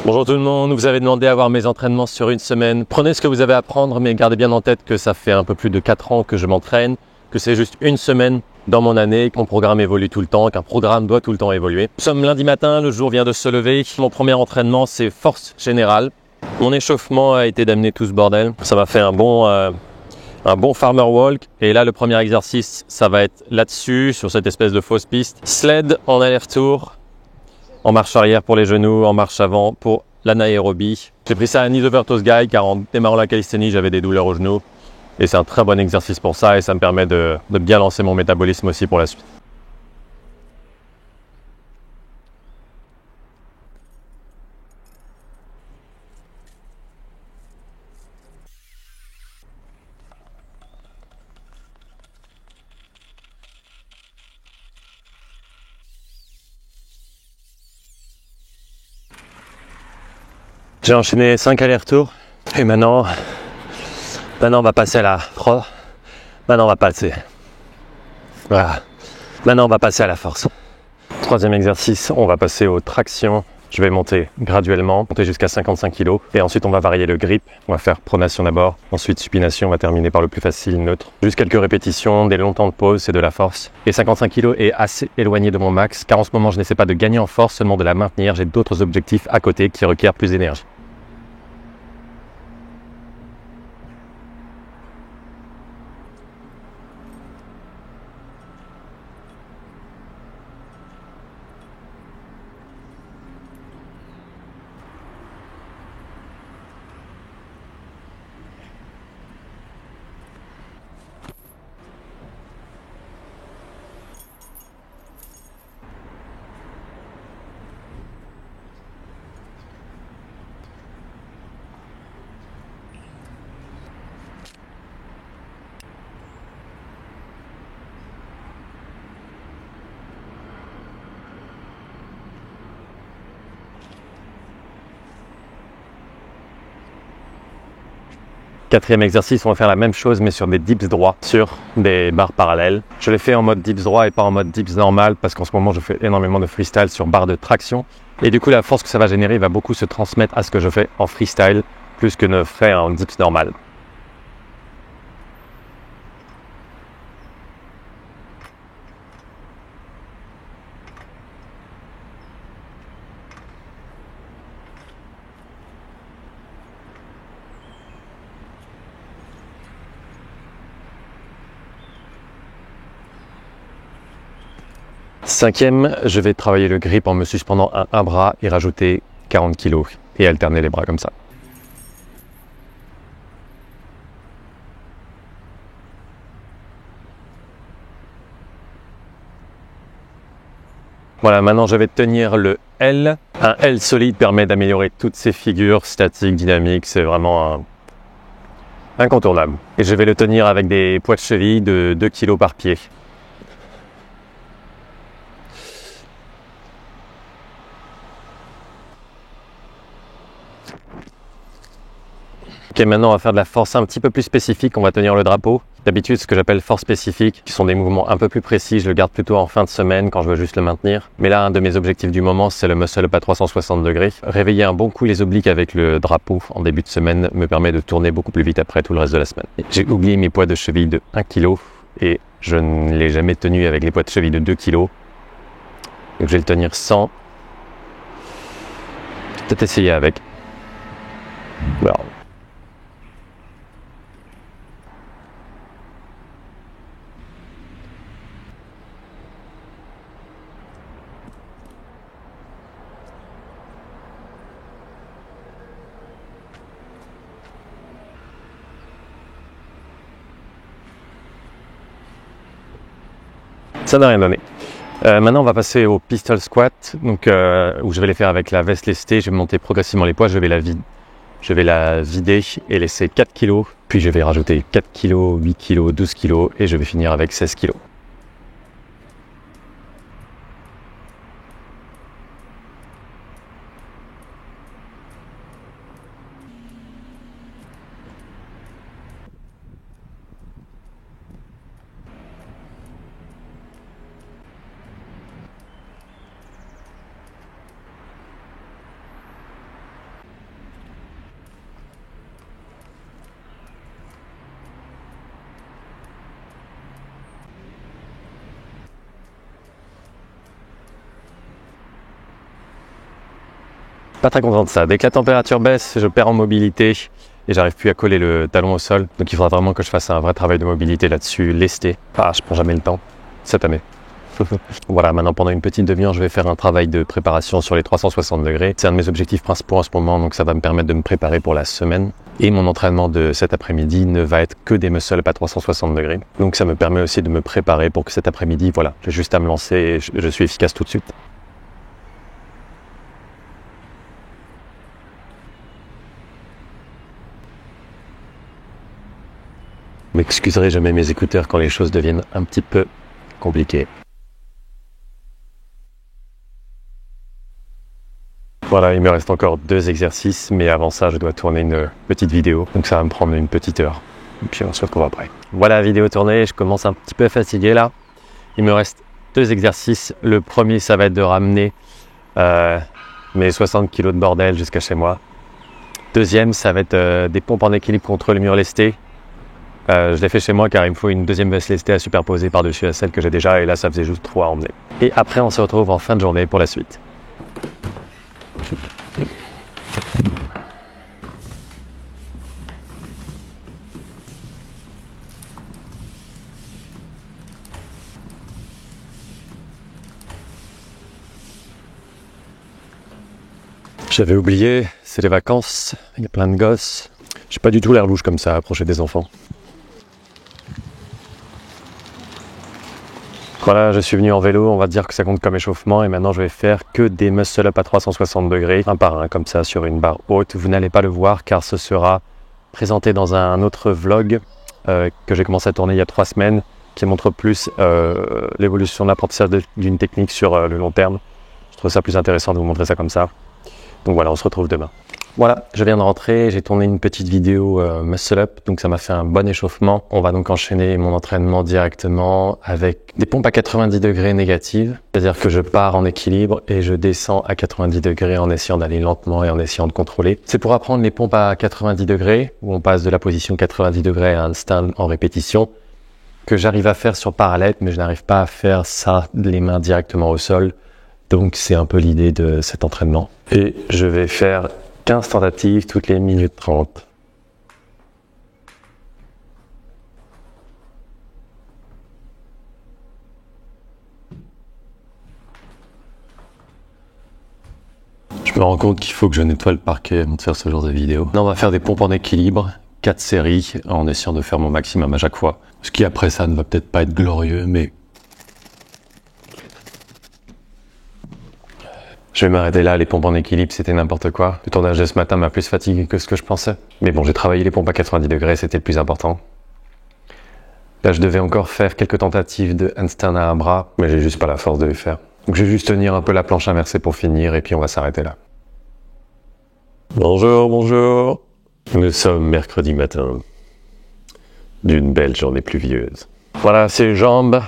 Bonjour tout le monde, vous avez demandé à voir mes entraînements sur une semaine. Prenez ce que vous avez à prendre, mais gardez bien en tête que ça fait un peu plus de 4 ans que je m'entraîne, que c'est juste une semaine dans mon année, que mon programme évolue tout le temps, qu'un programme doit tout le temps évoluer. Nous sommes lundi matin, le jour vient de se lever. Mon premier entraînement, c'est force générale. Mon échauffement a été d'amener tout ce bordel. Ça m'a fait un bon farmer walk. Et là, le premier exercice, ça va être là-dessus, sur cette espèce de fausse piste. Sled en aller-retour. En marche arrière pour les genoux, en marche avant pour l'anaérobie. J'ai pris ça à Knee Over Toes Guy car en démarrant la calisthénie, j'avais des douleurs aux genoux. Et c'est un très bon exercice pour ça et ça me permet de bien lancer mon métabolisme aussi pour la suite. J'ai enchaîné 5 allers-retours et maintenant on va passer à la pro. Maintenant on va passer. Voilà. Maintenant on va passer à la force. Troisième exercice, on va passer aux tractions. Je vais monter graduellement, monter jusqu'à 55 kg et ensuite on va varier le grip. On va faire pronation d'abord, ensuite supination, on va terminer par le plus facile, neutre. Juste quelques répétitions, des longs temps de pause, c'est de la force. Et 55 kg est assez éloigné de mon max car en ce moment je n'essaie pas de gagner en force, seulement de la maintenir. J'ai d'autres objectifs à côté qui requièrent plus d'énergie. Quatrième exercice, on va faire la même chose mais sur des dips droits, sur des barres parallèles. Je l'ai fait en mode dips droit et pas en mode dips normal parce qu'en ce moment je fais énormément de freestyle sur barre de traction. Et du coup la force que ça va générer va beaucoup se transmettre à ce que je fais en freestyle plus que ne ferait en dips normal. Cinquième, je vais travailler le grip en me suspendant à un bras et rajouter 40 kg et alterner les bras comme ça. Voilà, maintenant je vais tenir le L. Un L solide permet d'améliorer toutes ces figures statiques, dynamiques, c'est vraiment incontournable. Et je vais le tenir avec des poids de cheville de 2 kg par pied. Ok, maintenant on va faire de la force un petit peu plus spécifique, on va tenir le drapeau. D'habitude, ce que j'appelle force spécifique, qui sont des mouvements un peu plus précis, je le garde plutôt en fin de semaine quand je veux juste le maintenir. Mais là, un de mes objectifs du moment, c'est le muscle up à 360 degrés. Réveiller un bon coup les obliques avec le drapeau en début de semaine me permet de tourner beaucoup plus vite après tout le reste de la semaine. J'ai oublié mes poids de cheville de 1 kg et je ne l'ai jamais tenu avec les poids de cheville de 2 kg. Donc je vais le tenir sans. Peut-être essayer avec. Voilà. Ça n'a rien donné. Maintenant, on va passer au pistol squat, donc, où je vais les faire avec la veste lestée. Je vais monter progressivement les poids, je vais la vider et laisser 4 kg. Puis je vais rajouter 4 kg, 8 kg, 12 kg et je vais finir avec 16 kg. Pas très content de ça. Dès que la température baisse, je perds en mobilité et j'arrive plus à coller le talon au sol. Donc il faudra vraiment que je fasse un vrai travail de mobilité là-dessus, lesté. Ah, je prends jamais le temps cette année. Voilà, maintenant pendant une petite demi-heure, je vais faire un travail de préparation sur les 360 degrés. C'est un de mes objectifs principaux en ce moment, donc ça va me permettre de me préparer pour la semaine. Et mon entraînement de cet après-midi ne va être que des muscle-up à 360 degrés. Donc ça me permet aussi de me préparer pour que cet après-midi, voilà, j'ai juste à me lancer et je suis efficace tout de suite. Vous m'excuserez, je mets mes écouteurs quand les choses deviennent un petit peu compliquées. Voilà, il me reste encore 2 exercices, mais avant ça, je dois tourner une petite vidéo. Donc ça va me prendre une petite heure. Et puis on se retrouve après. Voilà, vidéo tournée, je commence un petit peu fatigué là. Il me reste 2 exercices. Le premier, ça va être de ramener mes 60 kg de bordel jusqu'à chez moi. Deuxième, ça va être des pompes en équilibre contre le mur lesté. Je l'ai fait chez moi car il me faut une deuxième veste lestée à superposer par-dessus celle que j'ai déjà. Et là, ça faisait juste 3 à emmener. Et après, on se retrouve en fin de journée pour la suite. J'avais oublié, c'est les vacances, il y a plein de gosses. J'ai pas du tout l'air louche comme ça à approcher des enfants. Voilà, je suis venu en vélo, on va dire que ça compte comme échauffement et maintenant je vais faire que des muscle-up à 360 degrés, un par un, comme ça, sur une barre haute. Vous n'allez pas le voir car ce sera présenté dans un autre vlog que j'ai commencé à tourner il y a 3 semaines, qui montre plus l'évolution de l'apprentissage d'une technique sur le long terme. Je trouve ça plus intéressant de vous montrer ça comme ça. Donc voilà, on se retrouve demain. Voilà, je viens de rentrer, j'ai tourné une petite vidéo muscle up, donc ça m'a fait un bon échauffement. On va donc enchaîner mon entraînement directement avec des pompes à 90 degrés négatives, c'est-à-dire que je pars en équilibre et je descends à 90 degrés en essayant d'aller lentement et en essayant de contrôler. C'est pour apprendre les pompes à 90 degrés, où on passe de la position 90 degrés à handstand en répétition, que j'arrive à faire sur parallèle, mais je n'arrive pas à faire ça les mains directement au sol. Donc c'est un peu l'idée de cet entraînement. Et je vais faire 15 tentatives toutes les minutes 30. Je me rends compte qu'il faut que je nettoie le parquet avant de faire ce genre de vidéo. Là, on va faire des pompes en équilibre, 4 séries, en essayant de faire mon maximum à chaque fois. Ce qui après ça ne va peut-être pas être glorieux, mais je vais m'arrêter là, les pompes en équilibre, c'était n'importe quoi. Le tournage de ce matin m'a plus fatigué que ce que je pensais. Mais bon, j'ai travaillé les pompes à 90 degrés, c'était le plus important. Là, je devais encore faire quelques tentatives de handstand à un bras, mais j'ai juste pas la force de les faire. Donc je vais juste tenir un peu la planche inversée pour finir, et puis on va s'arrêter là. Bonjour, bonjour. Nous sommes mercredi matin, d'une belle journée pluvieuse. Voilà, c'est les jambes.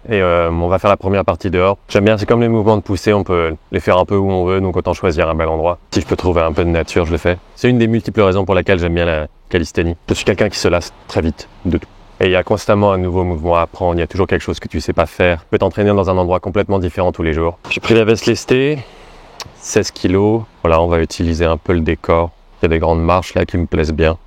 Et on va faire la première partie dehors. J'aime bien, c'est comme les mouvements de poussée, on peut les faire un peu où on veut, donc autant choisir un bel endroit. Si je peux trouver un peu de nature, je le fais. C'est une des multiples raisons pour laquelle j'aime bien la calisthénie. Je suis quelqu'un qui se lasse très vite de tout. Et il y a constamment un nouveau mouvement à apprendre, il y a toujours quelque chose que tu sais pas faire. Tu peux t'entraîner dans un endroit complètement différent tous les jours. J'ai pris la veste lestée, 16 kg. Voilà, on va utiliser un peu le décor. Il y a des grandes marches là qui me plaisent bien.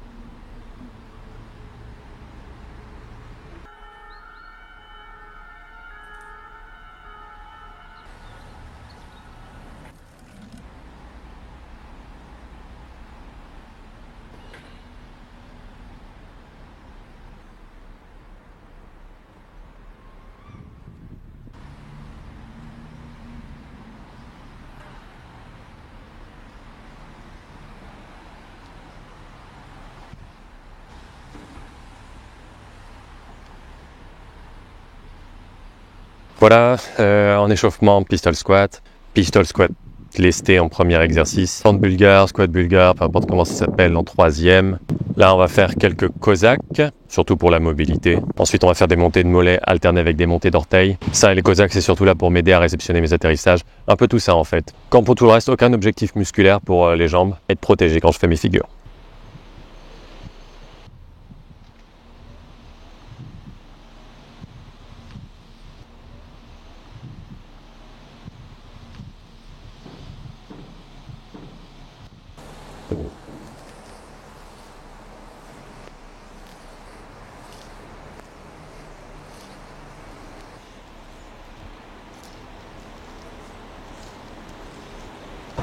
Voilà, en échauffement, pistol squat lesté en premier exercice, fente bulgare, squat bulgare, peu importe comment ça s'appelle, en troisième. Là, on va faire quelques cosaques, surtout pour la mobilité. Ensuite, on va faire des montées de mollets alternées avec des montées d'orteils. Ça et les cosaques, c'est surtout là pour m'aider à réceptionner mes atterrissages. Un peu tout ça en fait. Comme pour tout le reste, aucun objectif musculaire pour les jambes. Être protégé quand je fais mes figures.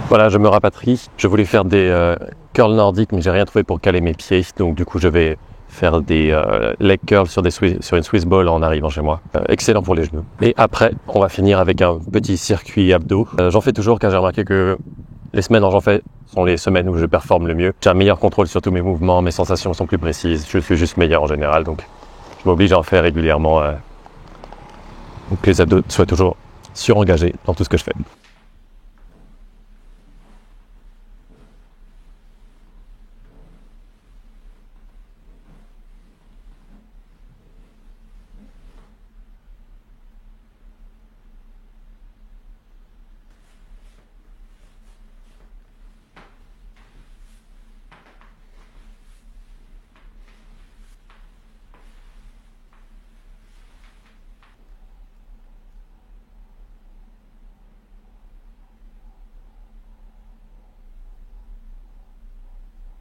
Voilà, je me rapatrie. Je voulais faire des curls nordiques, mais j'ai rien trouvé pour caler mes pieds. Donc du coup, je vais faire des leg curls sur une Swiss ball en arrivant chez moi. Excellent pour les genoux. Et après, on va finir avec un petit circuit abdos. J'en fais toujours car j'ai remarqué que les semaines où j'en fais sont les semaines où je performe le mieux. J'ai un meilleur contrôle sur tous mes mouvements, mes sensations sont plus précises. Je suis juste meilleur en général, donc je m'oblige à en faire régulièrement. Pour que les abdos soient toujours surengagés dans tout ce que je fais.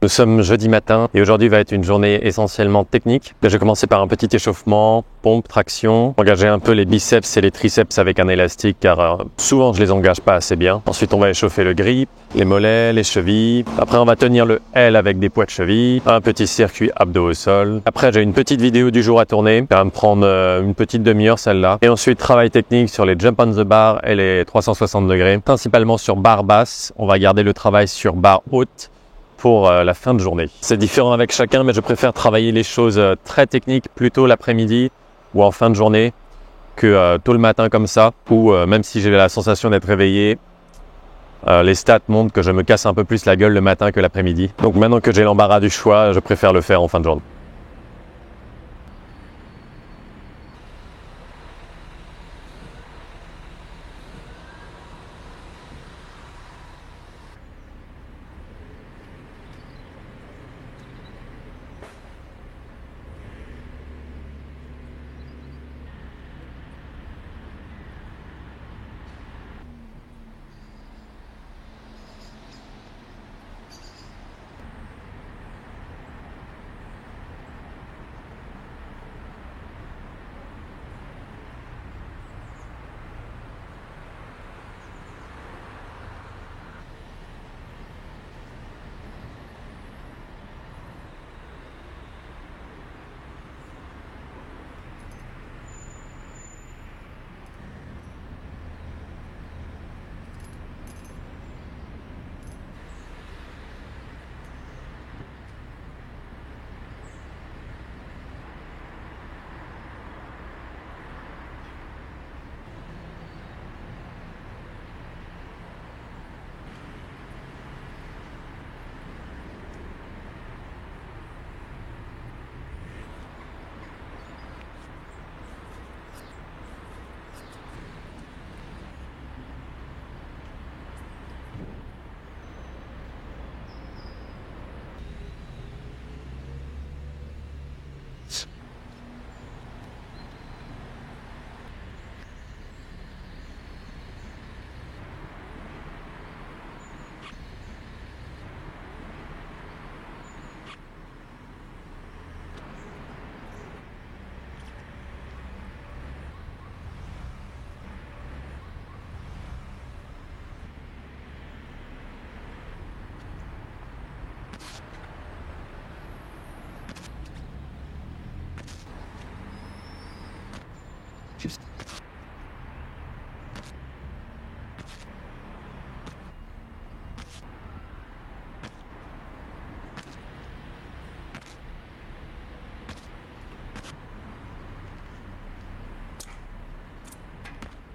Nous sommes jeudi matin et aujourd'hui va être une journée essentiellement technique. Je vais commencer par un petit échauffement, pompe, traction, engager un peu les biceps et les triceps avec un élastique car souvent je les engage pas assez bien. Ensuite on va échauffer le grip, les mollets, les chevilles. Après on va tenir le L avec des poids de cheville, un petit circuit abdos au sol. Après j'ai une petite vidéo du jour à tourner, ça va me prendre une petite demi-heure celle-là. Et ensuite travail technique sur les jump on the bar et les 360 degrés, principalement sur barre basse. On va garder le travail sur barre haute pour la fin de journée. C'est différent avec chacun, mais je préfère travailler les choses très techniques plutôt l'après-midi ou en fin de journée que tôt le matin comme ça, où même si j'ai la sensation d'être réveillé, les stats montrent que je me casse un peu plus la gueule le matin que l'après-midi. Donc maintenant que j'ai l'embarras du choix, je préfère le faire en fin de journée.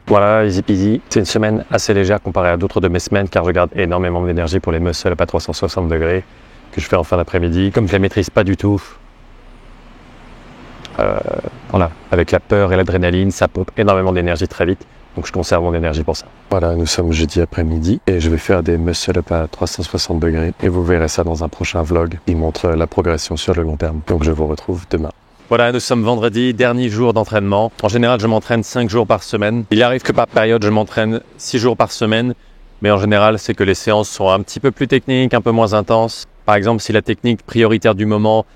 Voilà, easy peasy. C'est une semaine assez légère comparée à d'autres de mes semaines car je garde énormément d'énergie pour les muscles à 360 degrés que je fais en fin d'après-midi. Comme je les maîtrise pas du tout, voilà, avec la peur et l'adrénaline, ça pop énormément d'énergie très vite. Donc je conserve mon énergie pour ça. Voilà, nous sommes jeudi après-midi et je vais faire des muscle-up à 360 degrés. Et vous verrez ça dans un prochain vlog qui montre la progression sur le long terme. Donc je vous retrouve demain. Voilà, nous sommes vendredi, dernier jour d'entraînement. En général, je m'entraîne 5 jours par semaine. Il arrive que par période, je m'entraîne 6 jours par semaine. Mais en général, c'est que les séances sont un petit peu plus techniques, un peu moins intenses. Par exemple, si la technique prioritaire du moment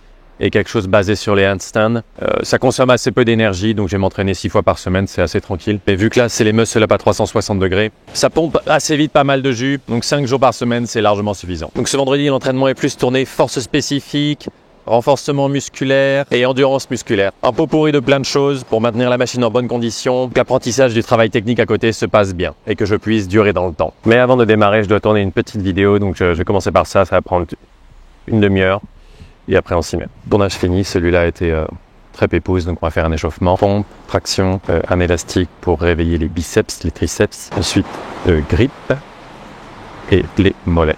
est quelque chose basé sur les handstands, ça consomme assez peu d'énergie, donc je vais m'entraîner 6 fois par semaine, c'est assez tranquille. Mais vu que là, c'est les muscle-up à 360 degrés, ça pompe assez vite pas mal de jus, donc 5 jours par semaine, c'est largement suffisant. Donc ce vendredi, l'entraînement est plus tourné force spécifique, renforcement musculaire et endurance musculaire. Un pot pourri de plein de choses pour maintenir la machine en bonne condition, que l'apprentissage du travail technique à côté se passe bien et que je puisse durer dans le temps. Mais avant de démarrer, je dois tourner une petite vidéo, donc je vais commencer par ça, ça va prendre une demi-heure et après on s'y met. Tournage fini, celui-là a été très pépouze, donc on va faire un échauffement, pompe, traction, un élastique pour réveiller les biceps, les triceps, ensuite grip et les mollets.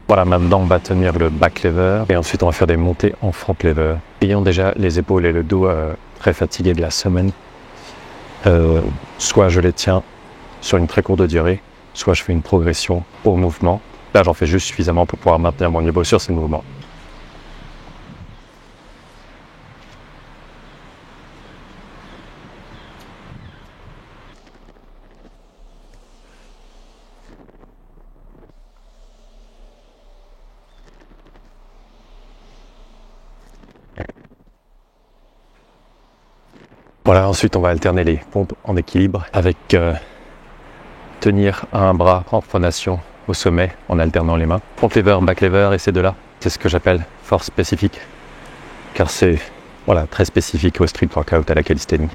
Voilà, maintenant on va tenir le back lever et ensuite on va faire des montées en front lever. Ayant déjà les épaules et le dos très fatigués de la semaine, soit je les tiens sur une très courte durée, soit je fais une progression au mouvement. Là j'en fais juste suffisamment pour pouvoir maintenir mon niveau sur ces mouvements. Voilà, ensuite on va alterner les pompes en équilibre avec tenir un bras en pronation au sommet en alternant les mains. Front lever, back lever et ces deux-là, c'est ce que j'appelle force spécifique, car c'est voilà, très spécifique au street workout, à la calisthénie.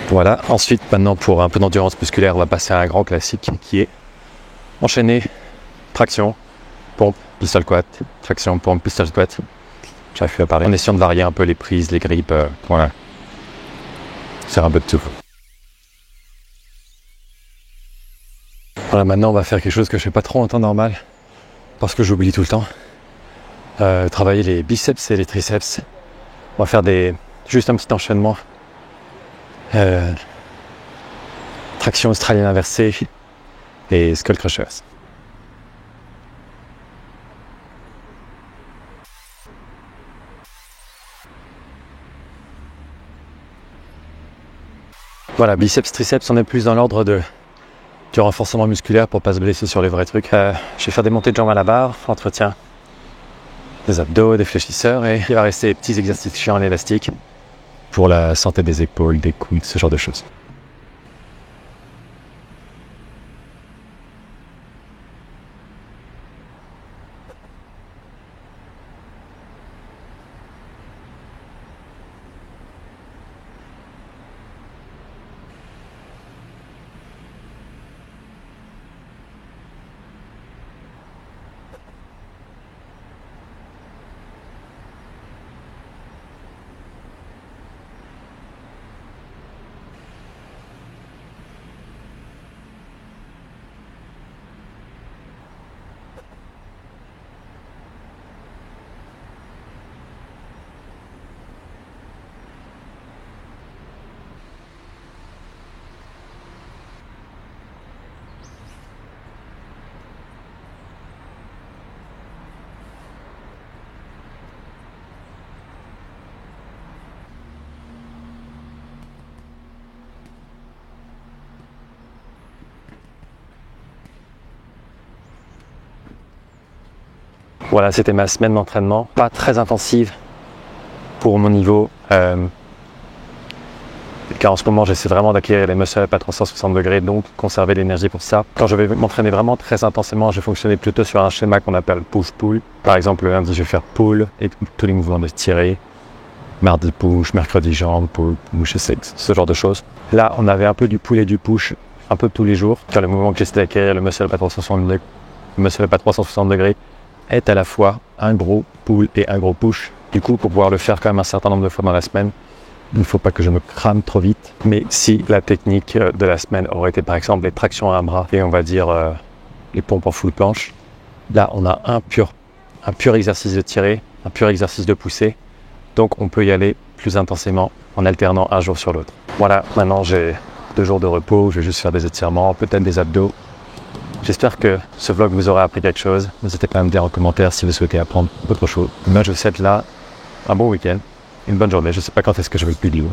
Voilà, ensuite maintenant pour un peu d'endurance musculaire, on va passer à un grand classique qui est enchaîner, traction, pompe, pistol squat, traction, pompe, pistol squat. J'arrive plus à parler. En essayant de varier un peu les prises, les grips, voilà. Faire un peu de tout. Voilà, maintenant on va faire quelque chose que je fais pas trop en temps normal, parce que j'oublie tout le temps. Travailler les biceps et les triceps. On va faire juste un petit enchaînement. Traction australienne inversée et skull crushers. Voilà, biceps, triceps, on est plus dans l'ordre du renforcement musculaire pour pas se blesser sur les vrais trucs. Je vais faire des montées de jambes à la barre, entretien des abdos, des fléchisseurs, et il va rester des petits exercices chiants en élastique pour la santé des épaules, des coudes, ce genre de choses. Voilà, c'était ma semaine d'entraînement. Pas très intensive pour mon niveau. Car en ce moment, j'essaie vraiment d'acquérir les muscle-up à 360 degrés, donc conserver l'énergie pour ça. Quand je vais m'entraîner vraiment très intensément, je vais fonctionner plutôt sur un schéma qu'on appelle push-pull. Par exemple, le lundi, je vais faire pull et tous les mouvements de tirer. Mardi push, mercredi jambes, pull, push, ce genre de choses. Là, on avait un peu du pull et du push, un peu tous les jours. Car le mouvement que j'essaie d'acquérir, le muscle-up à 360 degrés, est à la fois un gros pull et un gros push. Du coup, pour pouvoir le faire quand même un certain nombre de fois dans la semaine, il ne faut pas que je me crame trop vite. Mais si la technique de la semaine aurait été par exemple les tractions à un bras et on va dire les pompes en full planche, là on a un pur exercice de tirer, un pur exercice de pousser. Donc on peut y aller plus intensément en alternant un jour sur l'autre. Voilà, maintenant j'ai 2 jours de repos, je vais juste faire des étirements, peut-être des abdos. J'espère que ce vlog vous aura appris quelque chose. N'hésitez pas à me dire en commentaire si vous souhaitez apprendre autre chose. Moi je vous souhaite là un bon week-end, une bonne journée. Je ne sais pas quand est-ce que je vais le publier.